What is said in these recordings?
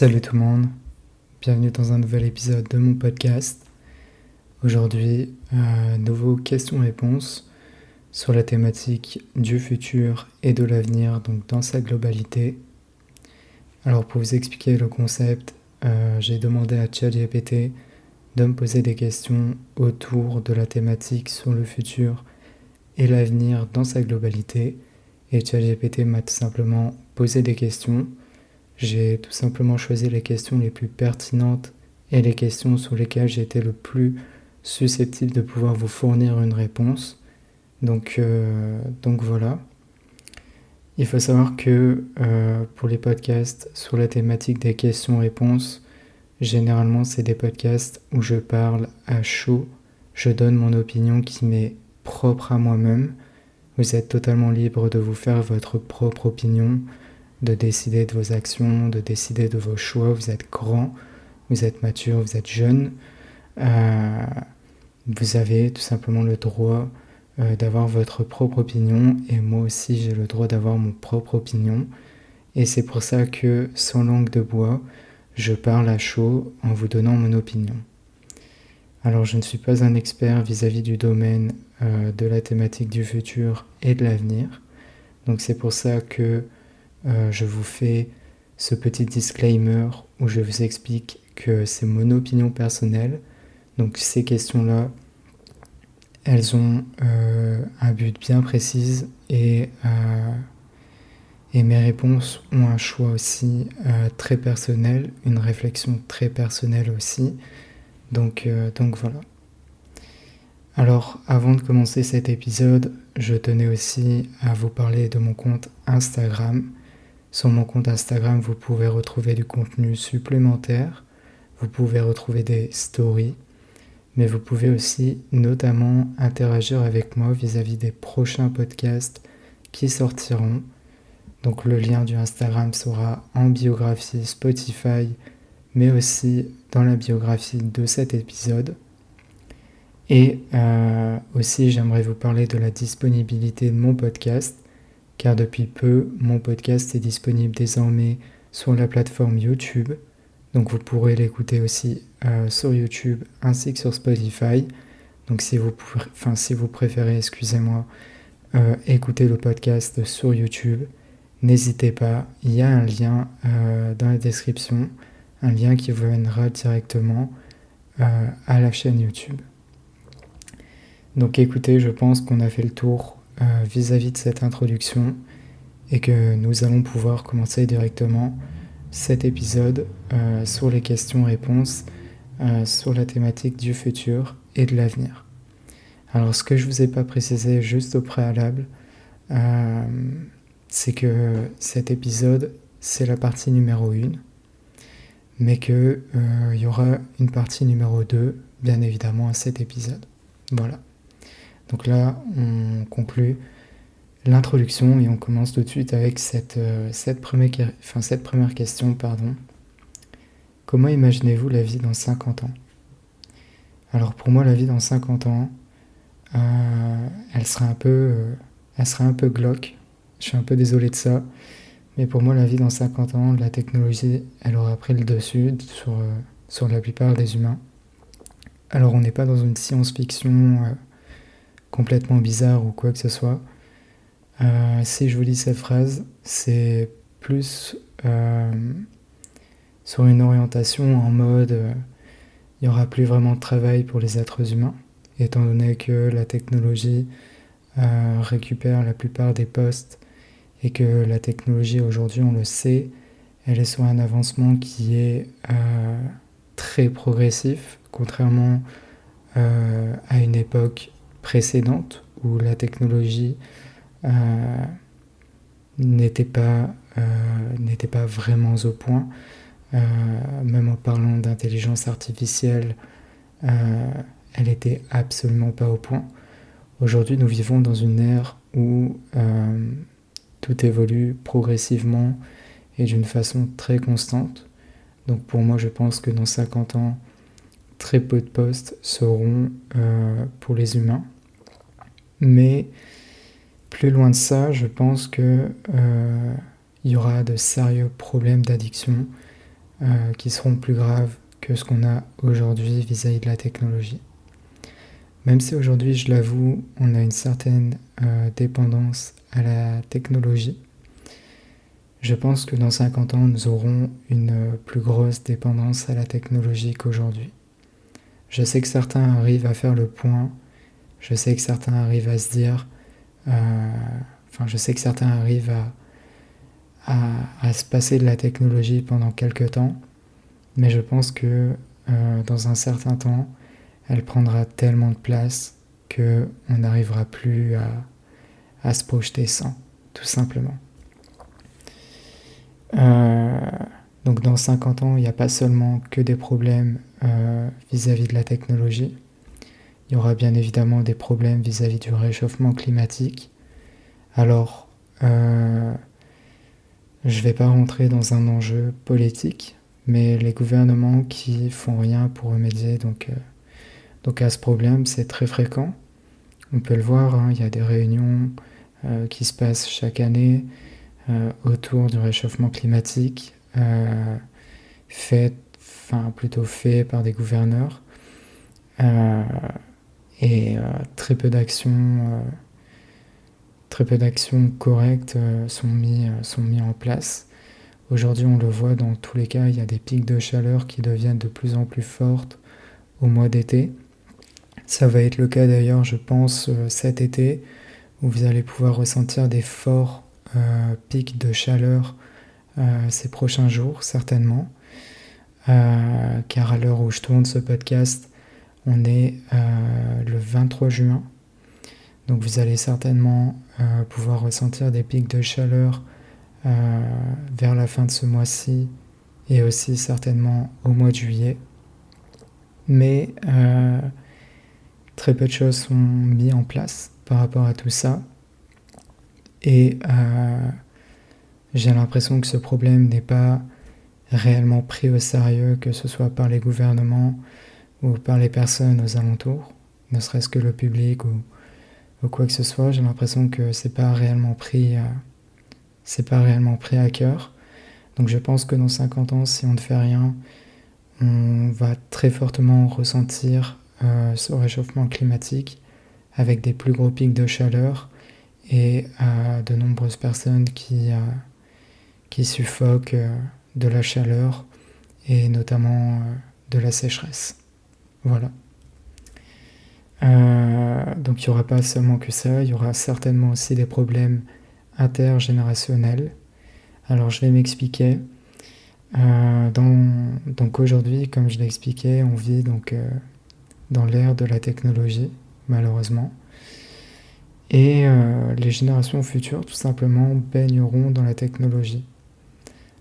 Salut tout le monde, bienvenue dans un nouvel épisode de mon podcast. Aujourd'hui, nouveau questions-réponses sur la thématique du futur et de l'avenir, donc dans sa globalité. Alors pour vous expliquer le concept, j'ai demandé à ChatGPT de me poser des questions autour de la thématique sur le futur et l'avenir dans sa globalité. Et ChatGPT m'a tout simplement posé des questions. J'ai tout simplement choisi les questions les plus pertinentes et les questions sur lesquelles j'étais le plus susceptible de pouvoir vous fournir une réponse. Donc voilà. Il faut savoir que pour les podcasts sur la thématique des questions-réponses, généralement c'est des podcasts où je parle à chaud, je donne mon opinion qui m'est propre à moi-même. Vous êtes totalement libre de vous faire votre propre opinion, de décider de vos actions, de décider de vos choix. Vous êtes grand, vous êtes mature, vous êtes jeune. Vous avez tout simplement le droit d'avoir votre propre opinion, et moi aussi j'ai le droit d'avoir mon propre opinion. Et c'est pour ça que, sans langue de bois, je parle à chaud en vous donnant mon opinion. Alors je ne suis pas un expert vis-à-vis du domaine de la thématique du futur et de l'avenir. Donc c'est pour ça que je vous fais ce petit disclaimer où je vous explique que c'est mon opinion personnelle. Donc ces questions-là, elles ont un but bien précis et mes réponses ont un choix aussi très personnel, une réflexion très personnelle aussi. Donc voilà. Alors, avant de commencer cet épisode, je tenais aussi à vous parler de mon compte Instagram. Sur mon compte Instagram, vous pouvez retrouver du contenu supplémentaire, vous pouvez retrouver des stories, mais vous pouvez aussi notamment interagir avec moi vis-à-vis des prochains podcasts qui sortiront. Donc le lien du Instagram sera en biographie Spotify, mais aussi dans la biographie de cet épisode. Et aussi, j'aimerais vous parler de la disponibilité de mon podcast, car depuis peu, mon podcast est disponible désormais sur la plateforme YouTube. Donc vous pourrez l'écouter aussi sur YouTube ainsi que sur Spotify. Donc si vous préférez, excusez-moi, écouter le podcast sur YouTube, n'hésitez pas, il y a un lien dans la description, un lien qui vous mènera directement à la chaîne YouTube. Donc écoutez, je pense qu'on a fait le tour vis-à-vis de cette introduction et que nous allons pouvoir commencer directement cet épisode sur les questions-réponses sur la thématique du futur et de l'avenir. Alors ce que je ne vous ai pas précisé juste au préalable, c'est que cet épisode, c'est la partie numéro 1, mais qu'il y aura une partie numéro 2, bien évidemment, à cet épisode. Voilà. Donc là, on conclut l'introduction et on commence tout de suite avec cette première question. Comment imaginez-vous la vie dans 50 ans ? Alors pour moi, la vie dans 50 ans, elle sera un peu glauque. Je suis un peu désolé de ça. Mais pour moi, la vie dans 50 ans, la technologie, elle aura pris le dessus sur la plupart des humains. Alors on n'est pas dans une science-fiction complètement bizarre ou quoi que ce soit. Si je vous lis cette phrase, c'est plus sur une orientation en mode il n'y aura plus vraiment de travail pour les êtres humains, étant donné que la technologie récupère la plupart des postes et que la technologie aujourd'hui, on le sait, elle est sur un avancement qui est très progressif, contrairement à une époque précédente où la technologie n'était pas vraiment au point. Même en parlant d'intelligence artificielle, elle était absolument pas au point. Aujourd'hui, nous vivons dans une ère où tout évolue progressivement et d'une façon très constante. Donc pour moi, je pense que dans 50 ans, très peu de postes seront pour les humains. Mais plus loin de ça, je pense que y aura de sérieux problèmes d'addiction qui seront plus graves que ce qu'on a aujourd'hui vis-à-vis de la technologie. Même si aujourd'hui, je l'avoue, on a une certaine dépendance à la technologie, je pense que dans 50 ans, nous aurons une plus grosse dépendance à la technologie qu'aujourd'hui. Je sais que certains arrivent à faire le point, je sais que certains arrivent à se dire, je sais que certains arrivent à se passer de la technologie pendant quelques temps, mais je pense que dans un certain temps, elle prendra tellement de place qu'on n'arrivera plus à se projeter sans, tout simplement. Donc dans 50 ans, il n'y a pas seulement que des problèmes vis-à-vis de la technologie, il y aura bien évidemment des problèmes vis-à-vis du réchauffement climatique. Alors, je ne vais pas rentrer dans un enjeu politique, mais les gouvernements qui font rien pour remédier donc à ce problème, c'est très fréquent. On peut le voir, hein, il y a des réunions qui se passent chaque année autour du réchauffement climatique, fait par des gouverneurs, et très peu d'actions correctes sont mis en place. Aujourd'hui, on le voit dans tous les cas, il y a des pics de chaleur qui deviennent de plus en plus fortes au mois d'été. Ça va être le cas d'ailleurs, je pense, cet été, où vous allez pouvoir ressentir des forts pics de chaleur ces prochains jours, certainement. Car à l'heure où je tourne ce podcast, on est le 23 juin. Donc vous allez certainement pouvoir ressentir des pics de chaleur vers la fin de ce mois-ci et aussi certainement au mois de juillet. Mais très peu de choses sont mises en place par rapport à tout ça. Et j'ai l'impression que ce problème n'est pas réellement pris au sérieux, que ce soit par les gouvernements ou par les personnes aux alentours, ne serait-ce que le public ou quoi que ce soit. J'ai l'impression que c'est pas réellement pris à cœur. Donc je pense que dans 50 ans, si on ne fait rien, on va très fortement ressentir ce réchauffement climatique avec des plus gros pics de chaleur et de nombreuses personnes qui suffoquent de la chaleur et notamment de la sécheresse. Voilà. Donc il n'y aura pas seulement que ça, il y aura certainement aussi des problèmes intergénérationnels. Alors je vais m'expliquer. Donc aujourd'hui, comme je l'ai expliqué, on vit dans l'ère de la technologie, malheureusement. Et les générations futures, tout simplement, baigneront dans la technologie.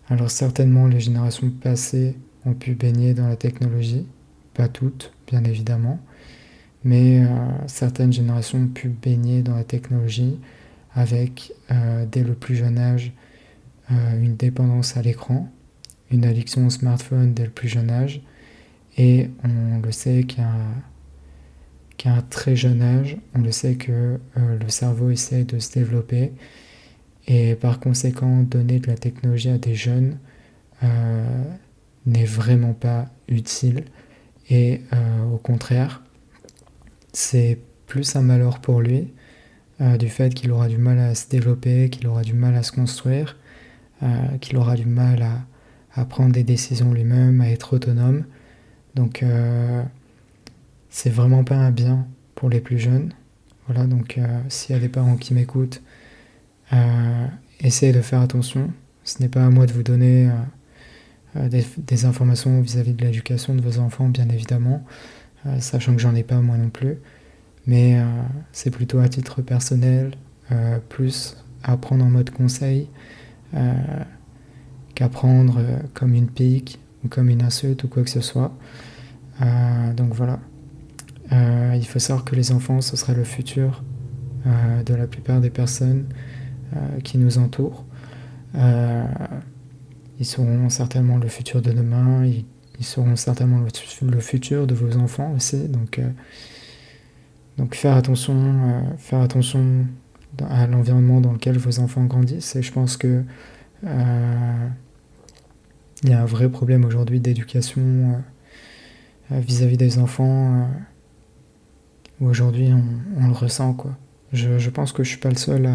Alors certainement, les générations passées ont pu baigner dans la technologie, pas toutes, bien évidemment, mais certaines générations ont pu baigner dans la technologie avec, dès le plus jeune âge, une dépendance à l'écran, une addiction au smartphone dès le plus jeune âge, et on le sait qu'à un très jeune âge, on le sait que le cerveau essaie de se développer, et par conséquent, donner de la technologie à des jeunes n'est vraiment pas utile, et au contraire, c'est plus un malheur pour lui, du fait qu'il aura du mal à se développer, qu'il aura du mal à se construire, qu'il aura du mal à prendre des décisions lui-même, à être autonome. Donc c'est vraiment pas un bien pour les plus jeunes. Voilà, donc s'il y a des parents qui m'écoutent, essayez de faire attention. Ce n'est pas à moi de vous donner des informations vis-à-vis de l'éducation de vos enfants, bien évidemment, sachant que j'en ai pas moi non plus. Mais c'est plutôt à titre personnel, plus à prendre en mode conseil, qu'à prendre comme une pique ou comme une insulte ou quoi que ce soit. Donc voilà. Il faut savoir que les enfants, ce sera le futur de la plupart des personnes qui nous entourent. Ils seront certainement le futur de demain, ils seront certainement le futur de vos enfants aussi. Donc faire attention à l'environnement dans lequel vos enfants grandissent. Et je pense que il y a un vrai problème aujourd'hui d'éducation vis-à-vis des enfants, où aujourd'hui on le ressent, quoi. Je pense que je suis pas le seul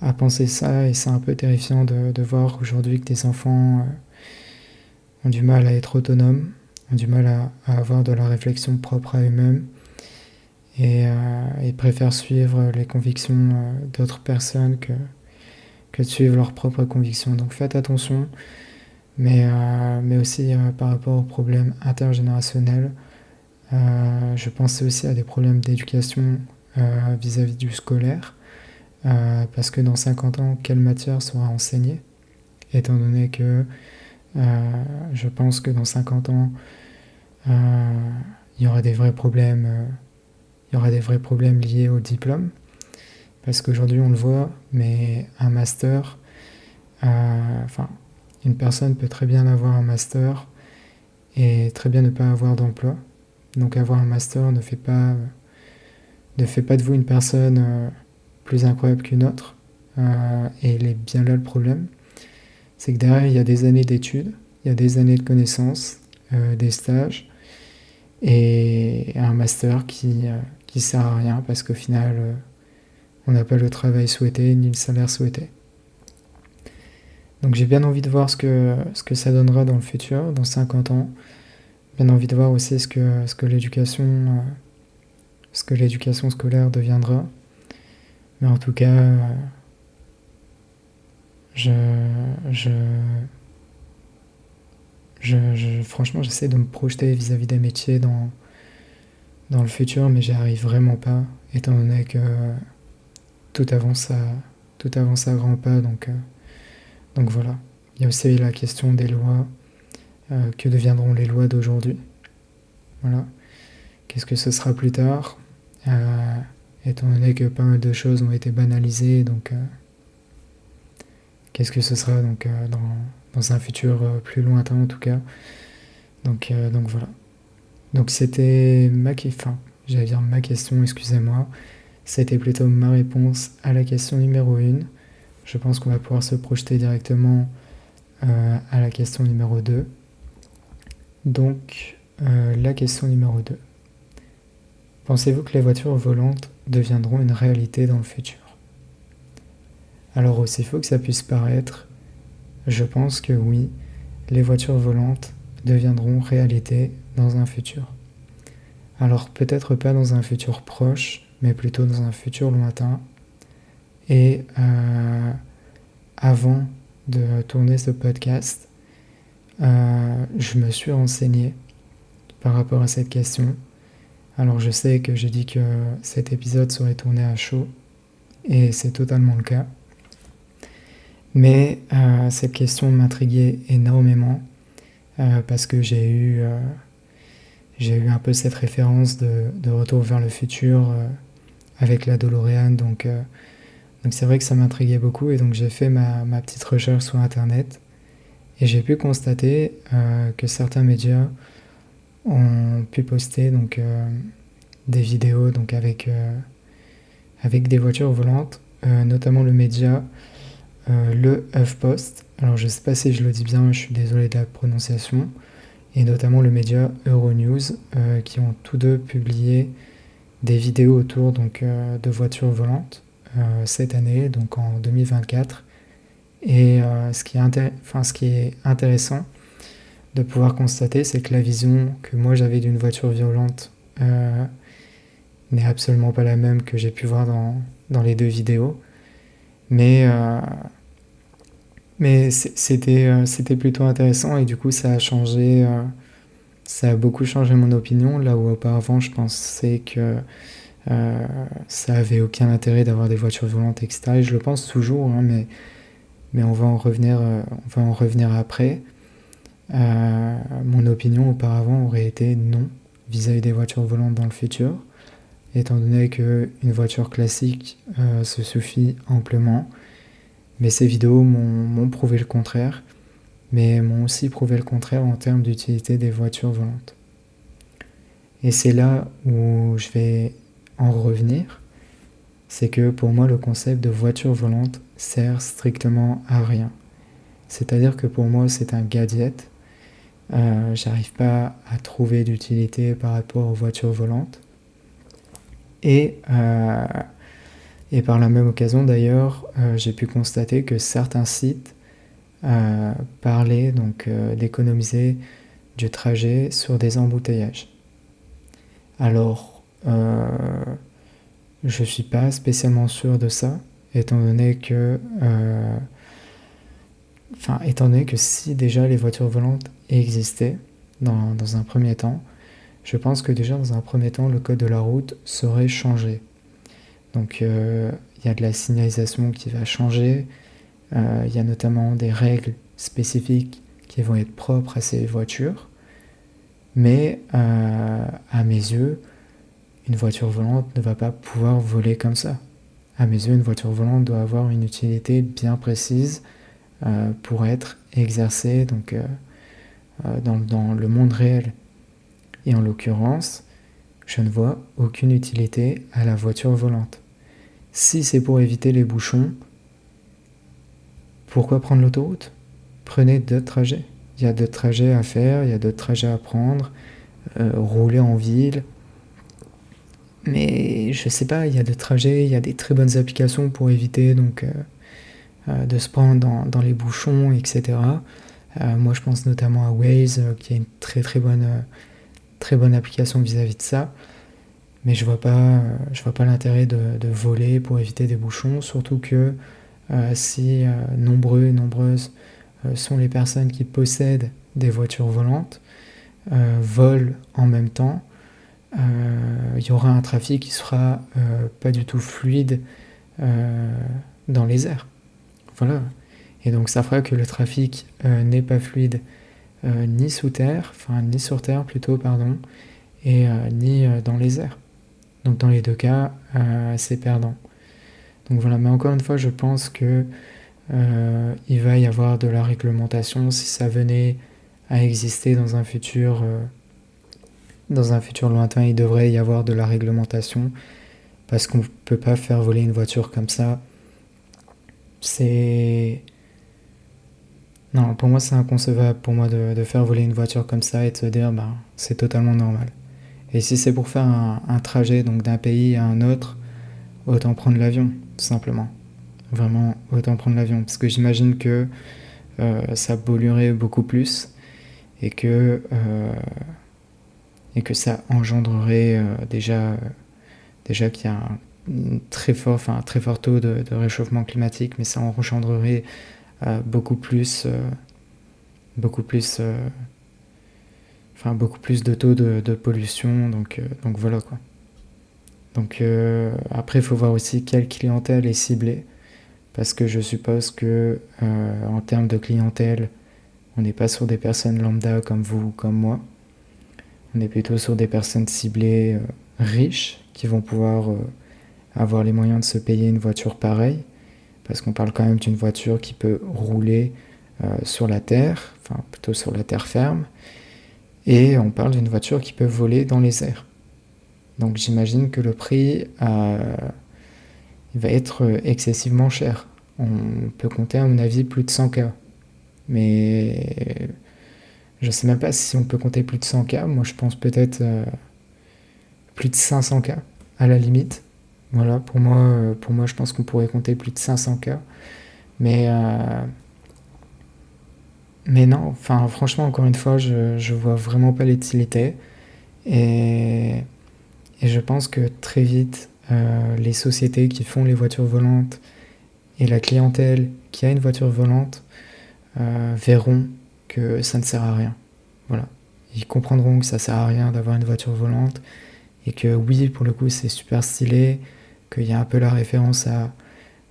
à penser ça, et c'est un peu terrifiant de voir aujourd'hui que des enfants ont du mal à être autonomes, ont du mal à avoir de la réflexion propre à eux-mêmes, et préfèrent suivre les convictions d'autres personnes que de suivre leurs propres convictions. Donc faites attention, mais aussi par rapport aux problèmes intergénérationnels. Je pensais aussi à des problèmes d'éducation vis-à-vis du scolaire, parce que dans 50 ans, quelle matière sera enseignée, étant donné que je pense que dans 50 ans, il y aura des vrais problèmes, il y aura des vrais problèmes liés au diplôme, parce qu'aujourd'hui on le voit, mais un master, enfin, une personne peut très bien avoir un master et très bien ne pas avoir d'emploi. Donc avoir un master ne fait pas de vous une personne plus incroyable qu'une autre. Et il est bien là le problème. C'est que derrière, il y a des années d'études, il y a des années de connaissances, des stages, et un master qui sert à rien parce qu'au final, on n'a pas le travail souhaité ni le salaire souhaité. Donc j'ai bien envie de voir ce que ça donnera dans le futur, dans 50 ans. Bien envie de voir aussi ce que l'éducation scolaire deviendra. Mais en tout cas, je, je, franchement, j'essaie de me projeter vis-à-vis des métiers dans le futur, mais j'y arrive vraiment pas, étant donné que tout avance à, tout avance à grands pas. Donc voilà. Il y a aussi la question des lois. Que deviendront les lois d'aujourd'hui? Voilà. Qu'est-ce que ce sera plus tard? Étant donné que pas mal de choses ont été banalisées, donc qu'est-ce que ce sera donc dans un futur plus lointain en tout cas. Donc voilà. Donc c'était j'allais dire ma question, excusez-moi. C'était plutôt ma réponse à la question numéro 1. Je pense qu'on va pouvoir se projeter directement à la question numéro 2. Donc la question numéro 2. Pensez-vous que les voitures volantes deviendront une réalité dans le futur? Alors aussi faux que ça puisse paraître, je pense que oui, les voitures volantes deviendront réalité dans un futur. Alors peut-être pas dans un futur proche, mais plutôt dans un futur lointain. Et avant de tourner ce podcast, je me suis renseigné par rapport à cette question. Alors je sais que j'ai dit que cet épisode serait tourné à chaud, et c'est totalement le cas. Mais cette question m'intriguait énormément, parce que j'ai eu un peu cette référence de Retour vers le futur avec la DeLorean, donc c'est vrai que ça m'intriguait beaucoup, et donc j'ai fait ma petite recherche sur internet, et j'ai pu constater que certains médias ont pu poster donc des vidéos donc avec des voitures volantes, notamment le média le HuffPost. Alors je sais pas si je le dis bien, je suis désolé de la prononciation, et notamment le média Euronews, qui ont tous deux publié des vidéos autour donc de voitures volantes cette année, donc en 2024. Et ce qui est intéressant de pouvoir constater, c'est que la vision que moi j'avais d'une voiture volante n'est absolument pas la même que j'ai pu voir dans les deux vidéos. Mais c'était plutôt intéressant, et du coup ça a beaucoup changé mon opinion, là où auparavant je pensais que ça avait aucun intérêt d'avoir des voitures volantes, etc. Et je le pense toujours, hein, mais on va en revenir après. Mon opinion auparavant aurait été non vis-à-vis des voitures volantes dans le futur, étant donné qu'une voiture classique se suffit amplement. Mais ces vidéos m'ont prouvé le contraire, mais m'ont aussi prouvé le contraire en termes d'utilité des voitures volantes. Et c'est là où je vais en revenir, c'est que pour moi le concept de voiture volante sert strictement à rien. C'est-à-dire que pour moi, c'est un gadget. J'arrive pas à trouver d'utilité par rapport aux voitures volantes. Et, euh, et par la même occasion, d'ailleurs, j'ai pu constater que certains sites euh, parlaient donc d'économiser du trajet sur des embouteillages. Alors, je ne suis pas spécialement sûr de ça, étant donné que, étant donné que si déjà les voitures volantes existaient dans un premier temps, je pense que déjà dans un premier temps, le code de la route serait changé. Donc, il y a de la signalisation qui va changer, il y a notamment des règles spécifiques qui vont être propres à ces voitures, mais à mes yeux, une voiture volante ne va pas pouvoir voler comme ça. À mes yeux, une voiture volante doit avoir une utilité bien précise pour être exercée donc, dans le monde réel. Et en l'occurrence, je ne vois aucune utilité à la voiture volante. Si c'est pour éviter les bouchons, pourquoi prendre l'autoroute? Prenez d'autres trajets. Il y a d'autres trajets à faire, il y a d'autres trajets à prendre, rouler en ville. Mais je sais pas, il y a des trajets, il y a des très bonnes applications pour éviter donc de se prendre dans les bouchons, etc. Moi, je pense notamment à Waze, qui est une très bonne application vis-à-vis de ça. Mais je vois pas l'intérêt de voler pour éviter des bouchons, surtout que si nombreux et nombreuses sont les personnes qui possèdent des voitures volantes, volent en même temps, il y aura un trafic qui sera pas du tout fluide dans les airs. Voilà. Et donc ça fera que le trafic n'est pas fluide ni sous terre, enfin ni sur terre plutôt, pardon, et ni dans les airs. Donc dans les deux cas, c'est perdant. Donc voilà, mais encore une fois, je pense que il va y avoir de la réglementation si ça venait à exister dans un futur lointain. Il devrait y avoir de la réglementation parce qu'on ne peut pas faire voler une voiture comme ça. Non, pour moi c'est inconcevable pour moi de faire voler une voiture comme ça et de se dire c'est totalement normal. Et si c'est pour faire un trajet donc d'un pays à un autre, autant prendre l'avion, tout simplement. Vraiment, autant prendre l'avion. Parce que j'imagine que ça polluerait beaucoup plus et que, ça engendrerait déjà qu'il y a un très fort taux de réchauffement climatique, mais ça engendrerait beaucoup plus de taux de pollution, donc voilà quoi. Donc après, il faut voir aussi quelle clientèle est ciblée, parce que je suppose que en termes de clientèle, on n'est pas sur des personnes lambda comme vous ou comme moi. On est plutôt sur des personnes ciblées riches qui vont pouvoir avoir les moyens de se payer une voiture pareille, parce qu'on parle quand même d'une voiture qui peut rouler sur la terre, enfin plutôt sur la terre ferme, et on parle d'une voiture qui peut voler dans les airs. Donc j'imagine que le prix il va être excessivement cher. On peut compter à mon avis plus de 100K. Mais je sais même pas si on peut compter plus de 100K. Moi je pense peut-être plus de 500K à la limite. Voilà, pour moi je pense qu'on pourrait compter plus de 500K. Mais, mais non, enfin franchement encore une fois je vois vraiment pas l'utilité. Et, et je pense que très vite les sociétés qui font les voitures volantes et la clientèle qui a une voiture volante verront que ça ne sert à rien. Voilà. Ils comprendront que ça sert à rien d'avoir une voiture volante et que oui, pour le coup, c'est super stylé, qu'il y a un peu la référence à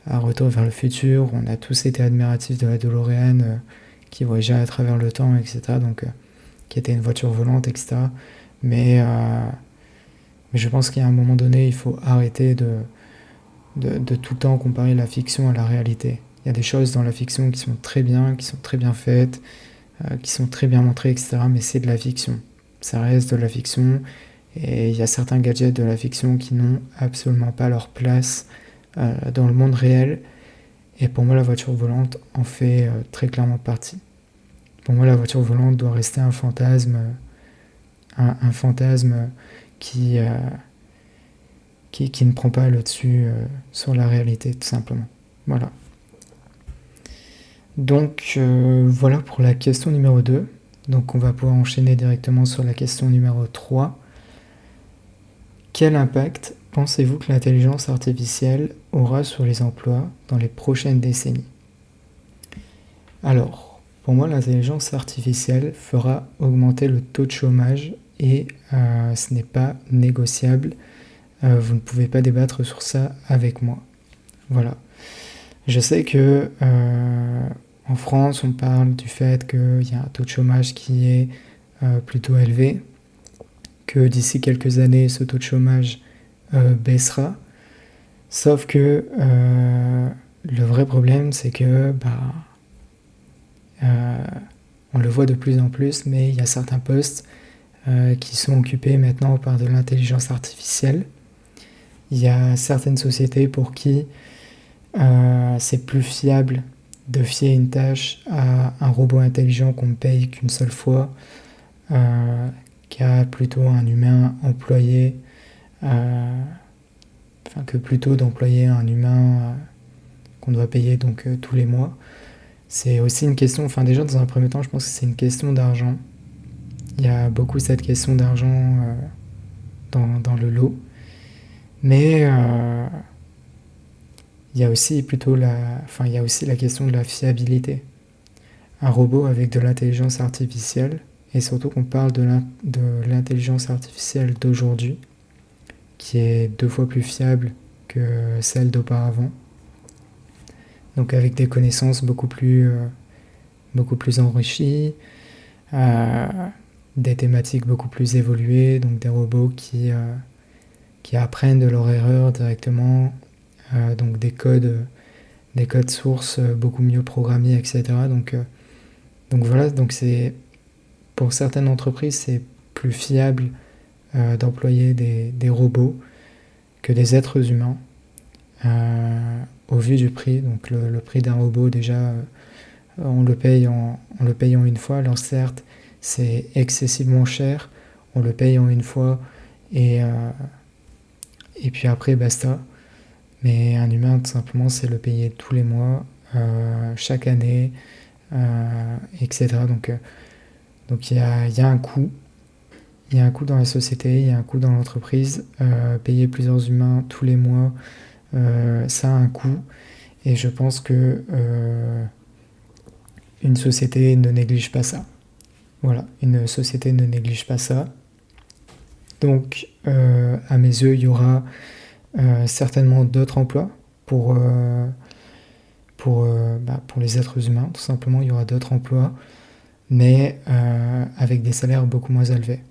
Retour vers le futur. On a tous été admiratifs de la DeLorean qui voyageait à travers le temps, etc. Donc, qui était une voiture volante, etc. Mais je pense qu'à un moment donné, il faut arrêter de tout le temps comparer la fiction à la réalité. Il y a des choses dans la fiction qui sont très bien faites, qui sont très bien montrées, etc. Mais c'est de la fiction. Ça reste de la fiction. Et il y a certains gadgets de la fiction qui n'ont absolument pas leur place dans le monde réel. Et pour moi, la voiture volante en fait très clairement partie. Pour moi, la voiture volante doit rester un fantasme, un fantasme qui, euh, qui ne prend pas le dessus sur la réalité, tout simplement. Voilà. Donc voilà pour la question numéro 2. Donc on va pouvoir enchaîner directement sur la question numéro 3. Quel impact pensez-vous que l'intelligence artificielle aura sur les emplois dans les prochaines décennies? Alors, pour moi, l'intelligence artificielle fera augmenter le taux de chômage et ce n'est pas négociable. Vous ne pouvez pas débattre sur ça avec moi. Voilà. Je sais que en France, on parle du fait qu'il y a un taux de chômage qui est plutôt élevé, que d'ici quelques années, ce taux de chômage baissera. Sauf que le vrai problème, c'est que on le voit de plus en plus, mais il y a certains postes qui sont occupés maintenant par de l'intelligence artificielle. Il y a certaines sociétés pour qui c'est plus fiable de fier une tâche à un robot intelligent qu'on ne paye qu'une seule fois, qu'à plutôt un humain employé, que plutôt d'employer un humain qu'on doit payer donc tous les mois. C'est aussi une question, déjà dans un premier temps, je pense que c'est une question d'argent. Il y a beaucoup cette question d'argent dans le lot. Mais il y a aussi la question de la fiabilité. Un robot avec de l'intelligence artificielle, et surtout qu'on parle de l'intelligence artificielle d'aujourd'hui, qui est 2 fois plus fiable que celle d'auparavant. Donc avec des connaissances beaucoup plus enrichies, des thématiques beaucoup plus évoluées, donc des robots qui apprennent de leurs erreurs directement, donc des codes sources beaucoup mieux programmés, etc. Donc voilà, donc c'est pour certaines entreprises c'est plus fiable d'employer des robots que des êtres humains au vu du prix. Donc le prix d'un robot déjà on le paye en une fois. Alors certes c'est excessivement cher, on le paye en une fois et puis après basta. Mais un humain tout simplement c'est le payer tous les mois, chaque année, etc. Donc il y a un coût. Il y a un coût dans la société, il y a un coût dans l'entreprise. Payer plusieurs humains tous les mois, ça a un coût. Et je pense que une société ne néglige pas ça. Voilà, une société ne néglige pas ça. Donc, à mes yeux, il y aura certainement d'autres emplois pour les êtres humains, tout simplement. Il y aura d'autres emplois, mais avec des salaires beaucoup moins élevés.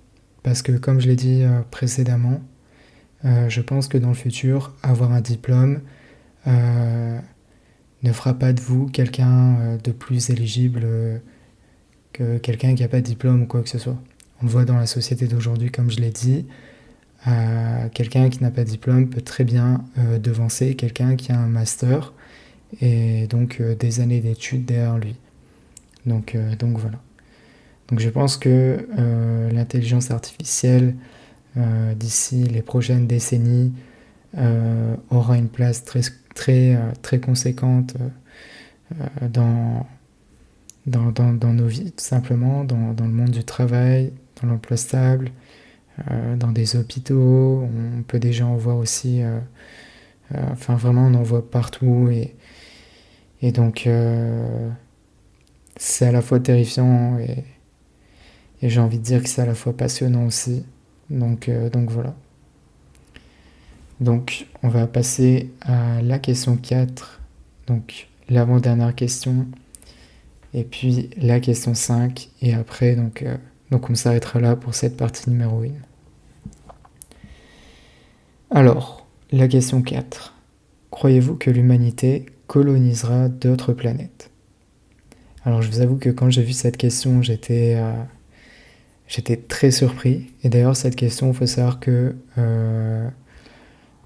Parce que, comme je l'ai dit précédemment, je pense que dans le futur, avoir un diplôme ne fera pas de vous quelqu'un de plus éligible que quelqu'un qui n'a pas de diplôme ou quoi que ce soit. On le voit dans la société d'aujourd'hui, comme je l'ai dit, quelqu'un qui n'a pas de diplôme peut très bien devancer quelqu'un qui a un master et donc des années d'études derrière lui. Donc voilà. Donc je pense que l'intelligence artificielle, d'ici les prochaines décennies, aura une place très conséquente dans nos vies, tout simplement, dans le monde du travail, dans l'emploi stable, dans des hôpitaux. On peut déjà en voir aussi, vraiment on en voit partout et donc c'est à la fois terrifiant et j'ai envie de dire que c'est à la fois passionnant aussi. Donc voilà. Donc on va passer à la question 4, donc l'avant-dernière question, et puis la question 5, et après donc on s'arrêtera là pour cette partie numéro 1. Alors, la question 4. Croyez-vous que l'humanité colonisera d'autres planètes? Alors je vous avoue que quand j'ai vu cette question, j'étais très surpris. Et d'ailleurs cette question, il faut savoir que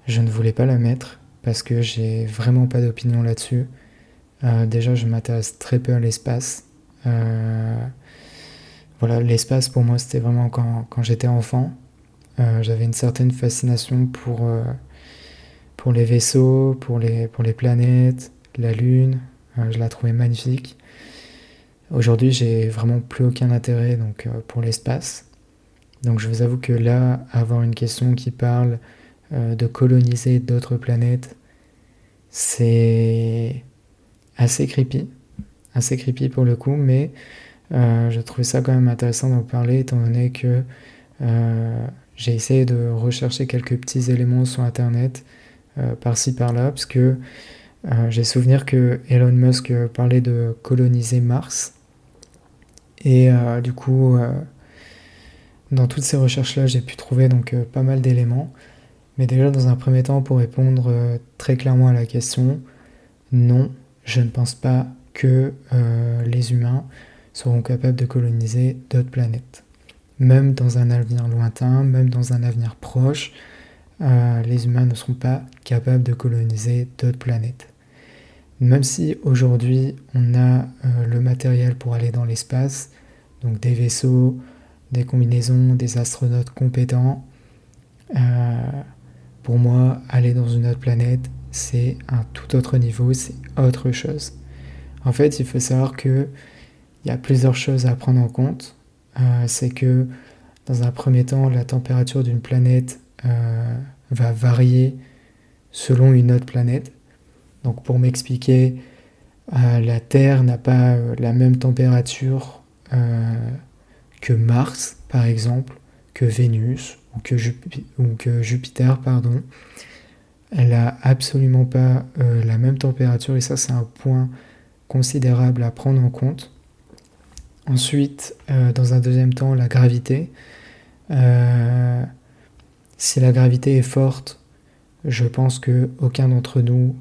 je ne voulais pas la mettre parce que j'ai vraiment pas d'opinion là-dessus. Déjà, je m'intéresse très peu à l'espace. Voilà, l'espace pour moi, c'était vraiment quand j'étais enfant. J'avais une certaine fascination pour les vaisseaux, pour les planètes, la Lune. Je la trouvais magnifique. Aujourd'hui, j'ai vraiment plus aucun intérêt pour l'espace. Donc je vous avoue que là, avoir une question qui parle de coloniser d'autres planètes, c'est assez creepy pour le coup, mais je trouvais ça quand même intéressant d'en parler étant donné que euh, j'ai essayé de rechercher quelques petits éléments sur Internet, par-ci par-là, parce que j'ai souvenir que Elon Musk parlait de coloniser Mars, et du coup, dans toutes ces recherches-là, j'ai pu trouver pas mal d'éléments. Mais déjà, dans un premier temps, pour répondre très clairement à la question, non, je ne pense pas que les humains seront capables de coloniser d'autres planètes. Même dans un avenir lointain, même dans un avenir proche, les humains ne seront pas capables de coloniser d'autres planètes. Même si aujourd'hui on a le matériel pour aller dans l'espace, donc des vaisseaux, des combinaisons, des astronautes compétents, euh, pour moi, aller dans une autre planète, c'est un tout autre niveau, c'est autre chose. En fait, il faut savoir qu'il y a plusieurs choses à prendre en compte. C'est que dans un premier temps, la température d'une planète va varier selon une autre planète. Donc pour m'expliquer, la Terre n'a pas la même température que Mars, par exemple, que Vénus ou que Jupiter, pardon. Elle a absolument pas la même température et ça c'est un point considérable à prendre en compte. Ensuite, dans un deuxième temps, la gravité. Euh, Si la gravité est forte, je pense que aucun d'entre nous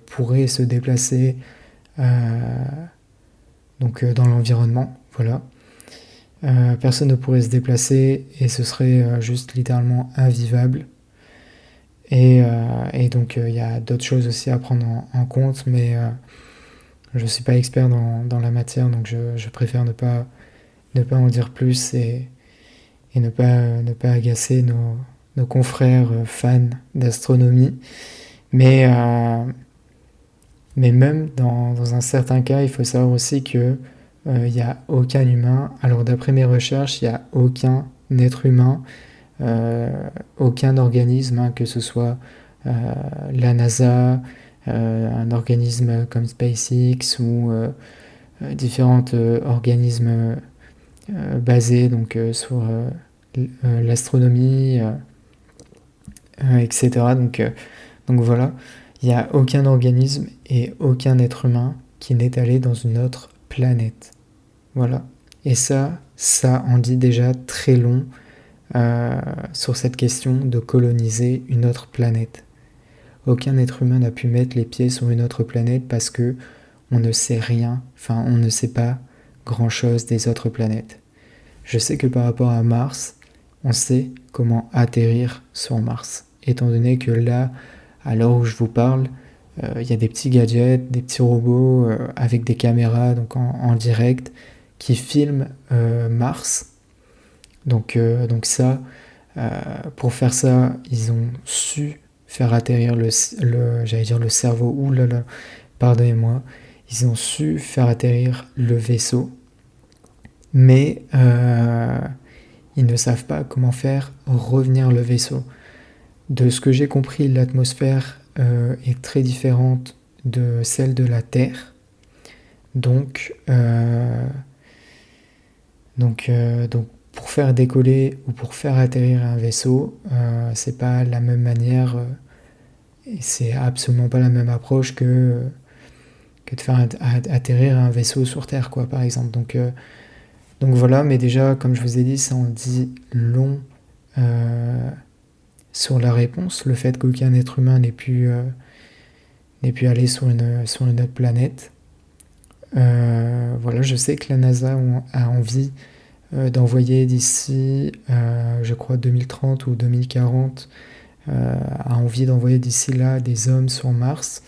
pourrait se déplacer dans l'environnement. Voilà. Personne ne pourrait se déplacer et ce serait juste littéralement invivable. Et donc il y a d'autres choses aussi à prendre en compte, mais je ne suis pas expert dans la matière, donc je préfère ne pas en dire plus et ne pas agacer nos confrères fans d'astronomie. Mais, mais même dans un certain cas, il faut savoir aussi que il n'y a aucun humain. Alors d'après mes recherches, il n'y a aucun être humain, euh, aucun organisme, hein, que ce soit euh, la NASA, un organisme comme SpaceX ou différents organismes basés sur l'astronomie, etc. Donc voilà, il n'y a aucun organisme et aucun être humain qui n'est allé dans une autre planète. Voilà. Et ça en dit déjà très long sur cette question de coloniser une autre planète. Aucun être humain n'a pu mettre les pieds sur une autre planète parce que on ne sait rien, enfin on ne sait pas grand-chose des autres planètes. Je sais que par rapport à Mars, on sait comment atterrir sur Mars. Étant donné que là, à l'heure où je vous parle, il y a des petits gadgets, des petits robots avec des caméras en direct qui filment Mars. Donc ça, pour faire ça, ils ont su faire atterrir j'allais dire le cerveau, oulala, pardonnez-moi, ils ont su faire atterrir le vaisseau, mais ils ne savent pas comment faire revenir le vaisseau. De ce que j'ai compris, l'atmosphère est très différente de celle de la Terre. Donc pour faire décoller ou pour faire atterrir un vaisseau, c'est pas la même manière et c'est absolument pas la même approche que de faire atterrir un vaisseau sur Terre, quoi, par exemple. Donc voilà, mais déjà, comme je vous ai dit, ça en dit long sur la réponse, le fait qu'aucun être humain n'ait pu aller sur une autre planète. Voilà, je sais que la NASA a envie d'envoyer d'ici, je crois, 2030 ou 2040, a envie d'envoyer d'ici là des hommes sur Mars.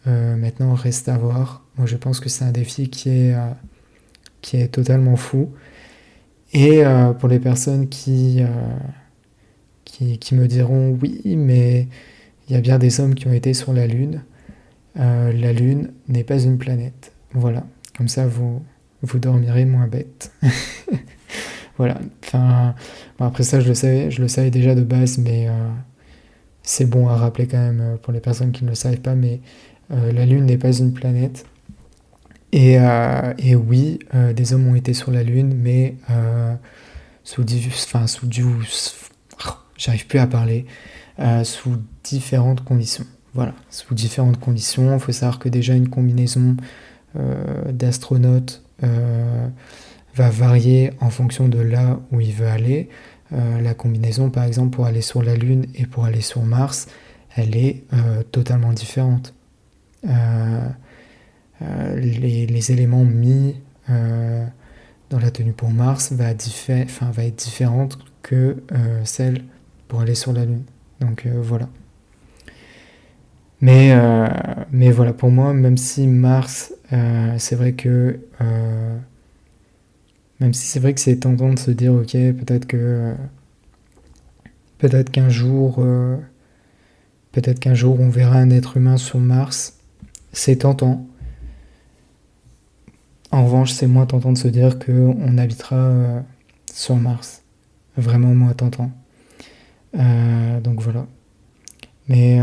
Maintenant, reste à voir. Moi, je pense que c'est un défi qui est totalement fou. Et pour les personnes qui me diront oui, mais il y a bien des hommes qui ont été sur la Lune. La Lune n'est pas une planète. Voilà, comme ça vous dormirez moins bête. Voilà, enfin, bon, après ça je le savais déjà de base, mais c'est bon à rappeler quand même pour les personnes qui ne le savent pas, mais la Lune n'est pas une planète. Et oui, des hommes ont été sur la Lune, mais j'arrive plus à parler, sous différentes conditions. Voilà, sous différentes conditions. Il faut savoir que déjà une combinaison d'astronautes va varier en fonction de là où il veut aller. La combinaison, par exemple, pour aller sur la Lune et pour aller sur Mars, elle est totalement différente. Les éléments mis dans la tenue pour Mars va être différente que celle pour aller sur la Lune. Donc voilà. Mais voilà, pour moi, même si Mars, c'est vrai que même si c'est vrai que c'est tentant de se dire ok, peut-être qu'un jour on verra un être humain sur Mars, c'est tentant. En revanche, c'est moins tentant de se dire qu'on habitera sur Mars. Vraiment moins tentant. Donc voilà. Mais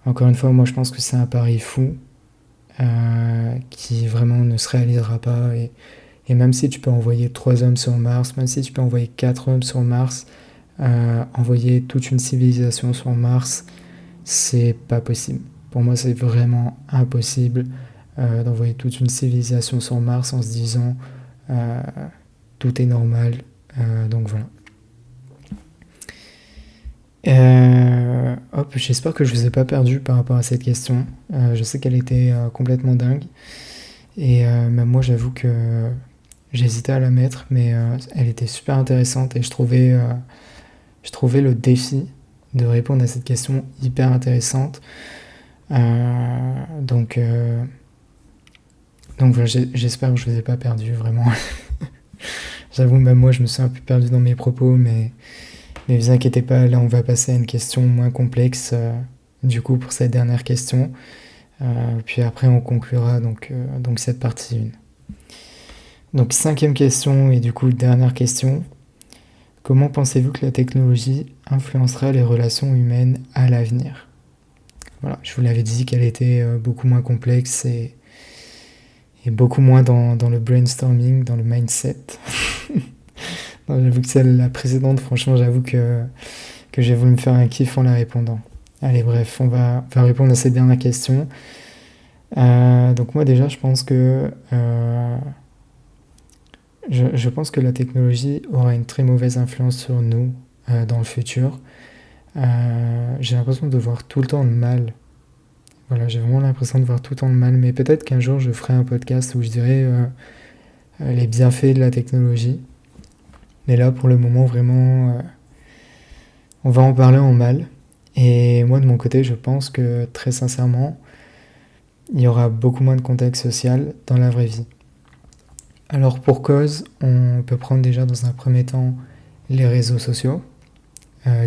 encore une fois, moi je pense que c'est un pari fou qui vraiment ne se réalisera pas. Et même si tu peux envoyer 3 hommes sur Mars, même si tu peux envoyer 4 hommes sur Mars, envoyer toute une civilisation sur Mars, c'est pas possible. Pour moi, c'est vraiment impossible d'envoyer toute une civilisation sur Mars en se disant tout est normal. Donc voilà. J'espère que je vous ai pas perdu par rapport à cette question. Je sais qu'elle était complètement dingue. Et même moi, j'avoue que j'hésitais à la mettre, mais elle était super intéressante et je trouvais le défi de répondre à cette question hyper intéressante. Donc voilà, j'espère que je vous ai pas perdu, vraiment. J'avoue, même moi, je me suis un peu perdu dans mes propos, mais vous inquiétez pas, là, on va passer à une question moins complexe, du coup, pour cette dernière question. Puis après, on conclura donc cette partie 1. Donc, 5e question, et du coup, dernière question. Comment pensez-vous que la technologie influencera les relations humaines à l'avenir ? Voilà, je vous l'avais dit qu'elle était beaucoup moins complexe et beaucoup moins dans le brainstorming, dans le mindset. Non, j'avoue que celle la précédente, franchement, j'avoue que j'ai voulu me faire un kiff en la répondant. Allez, bref, on va répondre à cette dernière question. Donc moi déjà, je pense que la technologie aura une très mauvaise influence sur nous dans le futur. J'ai l'impression de voir tout le temps le mal. Voilà, j'ai vraiment l'impression de voir tout le temps le mal, mais peut-être qu'un jour je ferai un podcast où je dirai les bienfaits de la technologie. Mais là, pour le moment, vraiment, on va en parler en mal. Et moi, de mon côté, je pense que, très sincèrement, il y aura beaucoup moins de contact social dans la vraie vie. Alors, pour cause, on peut prendre déjà dans un premier temps les réseaux sociaux,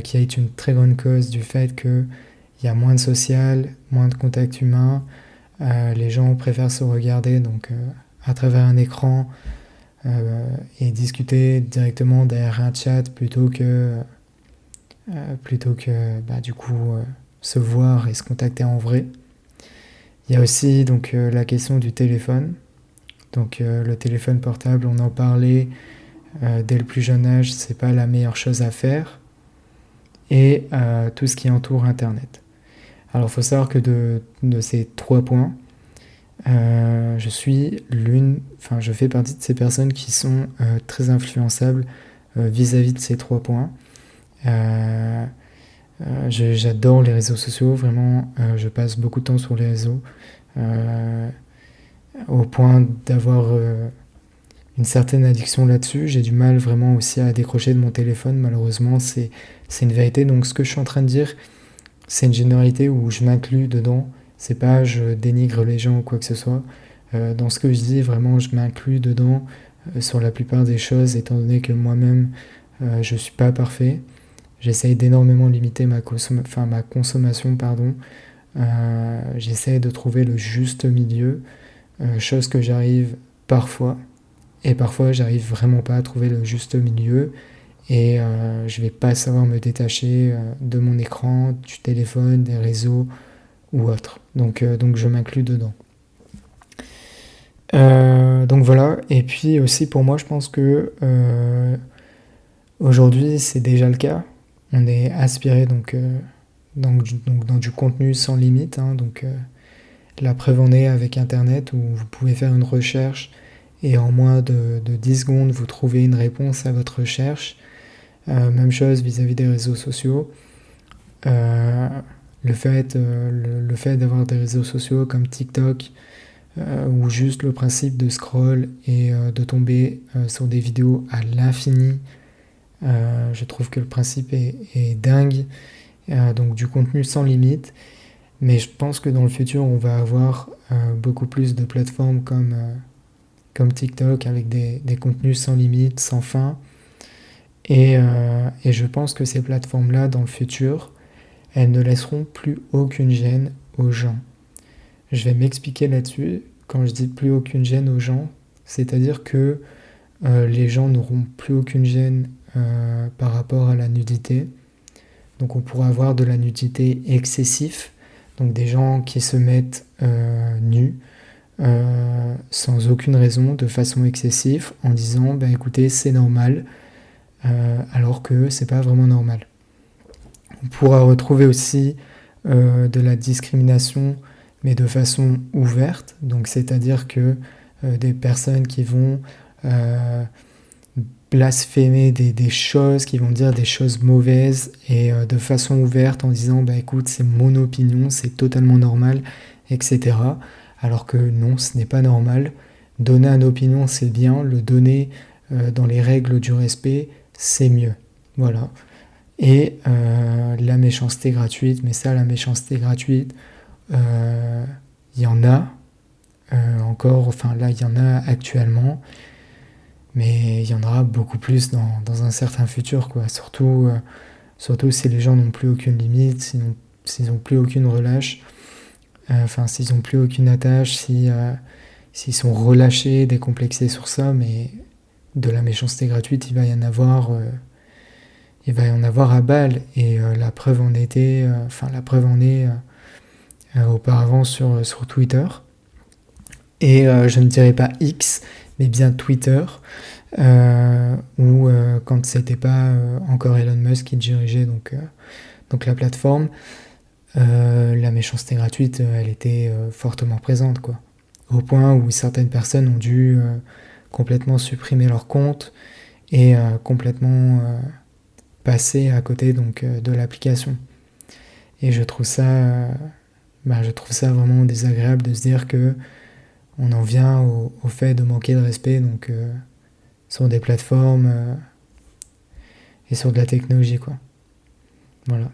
qui est une très grande cause du fait qu'il y a moins de social, moins de contact humain. Les gens préfèrent se regarder donc à travers un écran et discuter directement derrière un chat plutôt que du coup se voir et se contacter en vrai. Il y a aussi donc la question du téléphone. Donc le téléphone portable, on en parlait dès le plus jeune âge, c'est pas la meilleure chose à faire. Et tout ce qui entoure Internet. Alors il faut savoir que de ces 3 points, je fais partie de ces personnes qui sont très influençables vis-à-vis de ces 3 points. J'adore les réseaux sociaux, vraiment, je passe beaucoup de temps sur les réseaux, au point d'avoir une certaine addiction là-dessus. J'ai du mal vraiment aussi à décrocher de mon téléphone, malheureusement, c'est une vérité. Donc ce que je suis en train de dire, c'est une généralité où je m'inclus dedans, C'est pas je dénigre les gens ou quoi que ce soit. Dans ce que je dis, vraiment, je m'inclus dedans sur la plupart des choses, étant donné que moi-même, je suis pas parfait. J'essaye d'énormément limiter ma consommation, pardon. J'essaie de trouver le juste milieu, chose que j'arrive parfois, et parfois j'arrive vraiment pas à trouver le juste milieu, et je vais pas savoir me détacher de mon écran, du téléphone, des réseaux ou autre. Donc je m'inclus dedans. Donc voilà, et puis aussi pour moi je pense que aujourd'hui c'est déjà le cas. On est aspiré dans du contenu sans limite, hein, la preuve en est avec Internet où vous pouvez faire une recherche et en moins de 10 secondes vous trouvez une réponse à votre recherche. Même chose vis-à-vis des réseaux sociaux. Euh, le fait d'avoir des réseaux sociaux comme TikTok, ou juste le principe de scroll et de tomber sur des vidéos à l'infini, je trouve que le principe est dingue. Donc du contenu sans limite. Mais je pense que dans le futur, on va avoir beaucoup plus de plateformes comme TikTok avec des contenus sans limite, sans fin. Et je pense que ces plateformes-là, dans le futur, elles ne laisseront plus aucune gêne aux gens. Je vais m'expliquer là-dessus. Quand je dis plus aucune gêne aux gens, c'est-à-dire que les gens n'auront plus aucune gêne par rapport à la nudité. Donc on pourra avoir de la nudité excessive, donc des gens qui se mettent nus sans aucune raison, de façon excessive, en disant bah écoutez c'est normal, alors que c'est pas vraiment normal. On pourra retrouver aussi de la discrimination, mais de façon ouverte, donc c'est-à-dire que des personnes qui vont blasphémer des choses, qui vont dire des choses mauvaises et de façon ouverte en disant bah écoute c'est mon opinion, c'est totalement normal, etc. Alors que non, ce n'est pas normal. Donner une opinion c'est bien, le donner dans les règles du respect c'est mieux. Voilà. Et la méchanceté gratuite, mais ça la méchanceté gratuite, il y en a encore, enfin là il y en a actuellement, mais il y en aura beaucoup plus dans un certain futur, quoi. Surtout si les gens n'ont plus aucune limite, s'ils n'ont plus aucune relâche, s'ils n'ont plus aucune attache, s'ils sont relâchés, décomplexés sur ça, mais de la méchanceté gratuite, il va y en avoir à balle. Et la preuve en est auparavant sur Twitter. Et je ne dirais pas X, mais bien Twitter, où quand c'était pas encore Elon Musk qui dirigeait donc la plateforme, la méchanceté gratuite, elle était fortement présente, quoi. Au point où certaines personnes ont dû complètement supprimer leur compte et complètement passer à côté de l'application. Et je trouve ça vraiment désagréable de se dire que on en vient au fait de manquer de respect sur des plateformes et sur de la technologie, quoi. Voilà.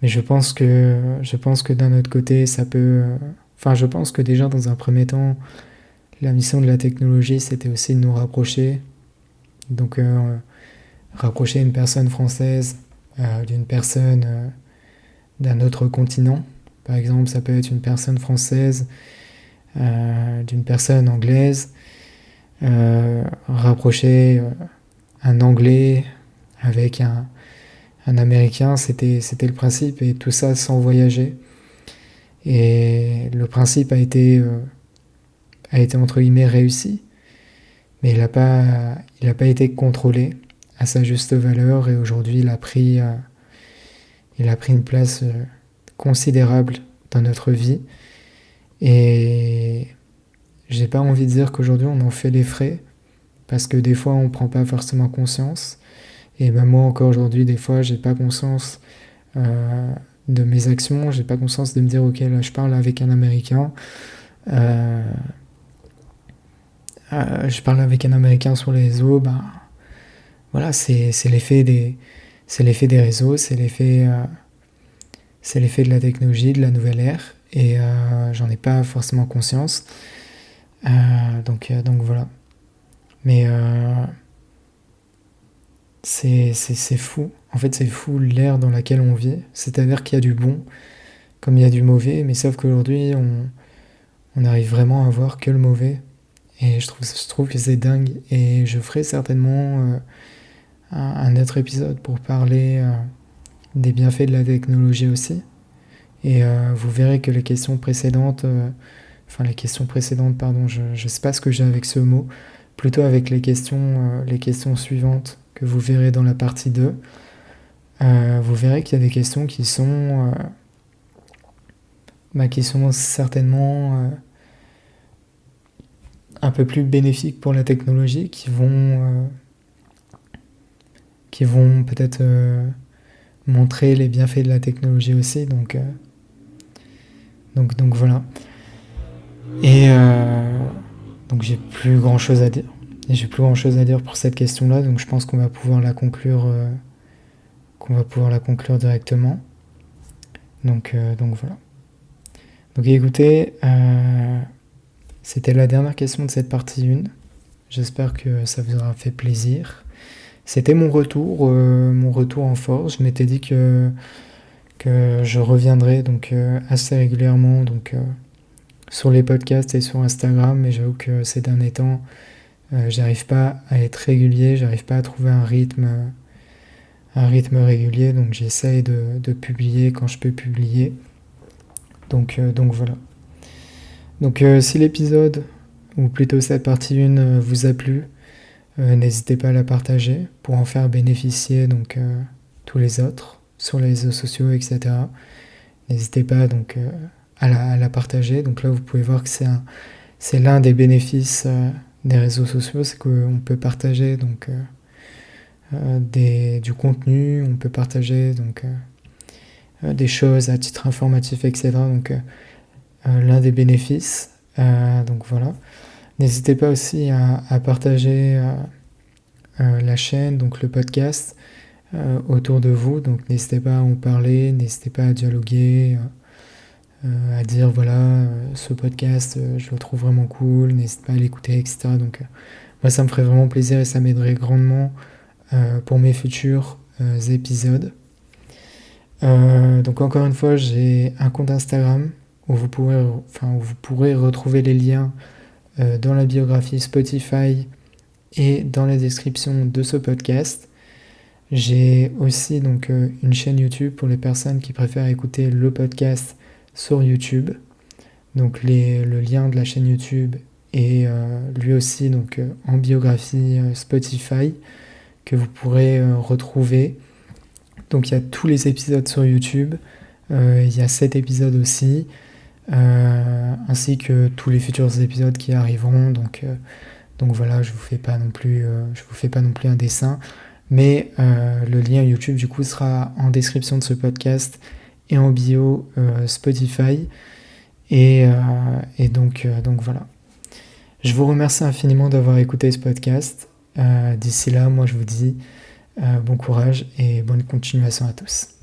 Mais je pense que d'un autre côté, ça peut... je pense que déjà dans un premier temps, la mission de la technologie, c'était aussi de nous rapprocher. Donc rapprocher une personne française d'une personne d'un autre continent. Par exemple, ça peut être une personne française d'une personne anglaise, rapprocher un anglais avec un américain, c'était le principe, et tout ça sans voyager. Et le principe a été entre guillemets réussi, mais il n'a pas été contrôlé à sa juste valeur, et aujourd'hui il a pris une place considérable dans notre vie. Et j'ai pas envie de dire qu'aujourd'hui on en fait les frais, parce que des fois on prend pas forcément conscience, et même moi encore aujourd'hui des fois j'ai pas conscience de mes actions, j'ai pas conscience de me dire ok là je parle avec un américain, je parle avec un américain sur les réseaux, voilà, c'est l'effet des réseaux, c'est c'est l'effet de la technologie, de la nouvelle ère, et j'en ai pas forcément conscience. Donc voilà. Mais c'est fou. En fait, c'est fou l'ère dans laquelle on vit. C'est-à-dire qu'il y a du bon, comme il y a du mauvais, mais sauf qu'aujourd'hui, on arrive vraiment à voir que le mauvais. Et je trouve que c'est dingue. Et je ferai certainement un autre épisode pour parler des bienfaits de la technologie aussi. Et vous verrez que les questions précédentes, pardon, je sais pas ce que j'ai avec ce mot, plutôt avec les questions suivantes que vous verrez dans la partie 2. Vous verrez qu'il y a des questions qui sont certainement un peu plus bénéfiques pour la technologie, qui vont peut-être montrer les bienfaits de la technologie aussi. Donc voilà. Et donc j'ai plus grand chose à dire. Et j'ai plus grand chose à dire pour cette question-là, donc je pense qu'on va pouvoir la conclure directement. Donc voilà. Donc écoutez, c'était la dernière question de cette partie 1. J'espère que ça vous aura fait plaisir. C'était mon retour en force. Je m'étais dit que je reviendrai donc assez régulièrement donc sur les podcasts et sur Instagram, mais j'avoue que ces derniers temps, j'arrive pas à être régulier, j'arrive pas à trouver un rythme régulier, donc j'essaye de publier quand je peux publier. Donc voilà. Donc si l'épisode, ou plutôt cette partie 1, vous a plu, n'hésitez pas à la partager pour en faire bénéficier donc tous les autres sur les réseaux sociaux, etc. N'hésitez pas donc à la partager. Donc là, vous pouvez voir que c'est l'un des bénéfices des réseaux sociaux, c'est qu'on peut partager donc du contenu, on peut partager donc des choses à titre informatif, etc. Donc l'un des bénéfices. Donc voilà. N'hésitez pas aussi à partager la chaîne, donc le podcast, autour de vous. Donc n'hésitez pas à en parler, n'hésitez pas à dialoguer, à dire voilà, ce podcast, je le trouve vraiment cool, n'hésitez pas à l'écouter, etc. Donc moi ça me ferait vraiment plaisir et ça m'aiderait grandement pour mes futurs épisodes. Donc encore une fois, j'ai un compte Instagram où vous pourrez retrouver les liens dans la biographie Spotify et dans la description de ce podcast. J'ai aussi donc une chaîne YouTube pour les personnes qui préfèrent écouter le podcast sur YouTube. Donc le lien de la chaîne YouTube est lui aussi donc en biographie Spotify que vous pourrez retrouver. Donc il y a tous les épisodes sur YouTube, il y a cet épisode aussi, ainsi que tous les futurs épisodes qui arriveront. Donc voilà, je vous fais pas non plus un dessin, mais le lien YouTube du coup sera en description de ce podcast et en bio Spotify. Et donc voilà. Je vous remercie infiniment d'avoir écouté ce podcast. D'ici là, moi je vous dis bon courage et bonne continuation à tous.